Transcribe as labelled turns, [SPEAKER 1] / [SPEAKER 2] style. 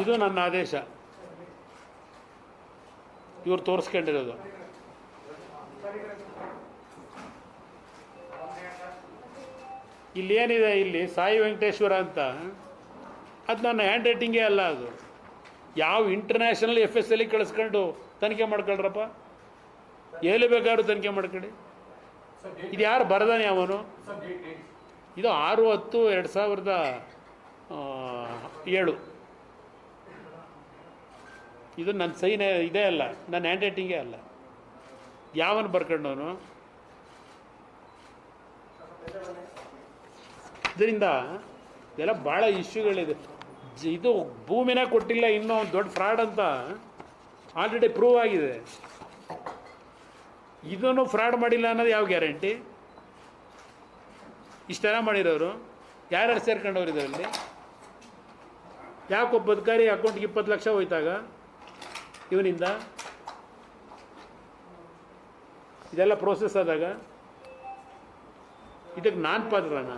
[SPEAKER 1] ಇದು ನನ್ನ ಆದೇಶ, ಇವ್ರು ತೋರಿಸ್ಕೊಂಡಿರೋದು. ಇಲ್ಲೇನಿದೆ, ಇಲ್ಲಿ ಸಾಯಿ ವೆಂಕಟೇಶ್ವರ ಅಂತ, ಅದು ನನ್ನ ಹ್ಯಾಂಡ್ ರೈಟಿಂಗೇ ಅಲ್ಲ. ಅದು ಯಾವ ಇಂಟರ್ನ್ಯಾಷನಲ್ FSL ಕಳಿಸ್ಕೊಂಡು ತನಿಖೆ ಮಾಡ್ಕೊಳ್ರಪ್ಪ, ಎಲ್ಲಿ ಬೇಕಾದ್ರೂ ತನಿಖೆ ಮಾಡ್ಕೊಳ್ಳಿ. ಇದು ಯಾರು ಬರದಾನೆ ಅವನು? ಇದು 6/10/2007. ಇದು ನನ್ನ ಸೈನ್ ಇದೇ ಅಲ್ಲ, ನನ್ನ ಹ್ಯಾಂಡ್ ರೈಟಿಂಗೇ ಅಲ್ಲ. ಯಾವನು ಬರ್ಕೊಂಡವನು? ಇದರಿಂದ ಇದೆಲ್ಲ ಭಾಳ ಇಶ್ಯೂಗಳಿದೆ. ಇದು ಭೂಮಿನ ಕೊಟ್ಟಿಲ್ಲ, ಇನ್ನೂ ಒಂದು ದೊಡ್ಡ ಫ್ರಾಡ್ ಅಂತ ಆಲ್ರೆಡಿ ಪ್ರೂವ್ ಆಗಿದೆ. ಇದನ್ನು ಫ್ರಾಡ್ ಮಾಡಿಲ್ಲ ಅನ್ನೋದು ಯಾವ ಗ್ಯಾರಂಟಿ? ಇಷ್ಟೆಲ್ಲ ಮಾಡಿರೋರು ಯಾರ್ಯಾರು ಸೇರ್ಕೊಂಡವ್ರು ಇದರಲ್ಲಿ? ಯಾಕೊಬ್ಬ ಅಧಿಕಾರಿ ಅಕೌಂಟ್ಗೆ 20 ಲಕ್ಷ ಹೋಯ್ತಾಗ ಇವನಿಂದ? ಇದೆಲ್ಲ ಪ್ರೋಸೆಸ್ ಆದಾಗ ಇದಕ್ಕೆ ನಾನು ಪಾತ್ರನಾ?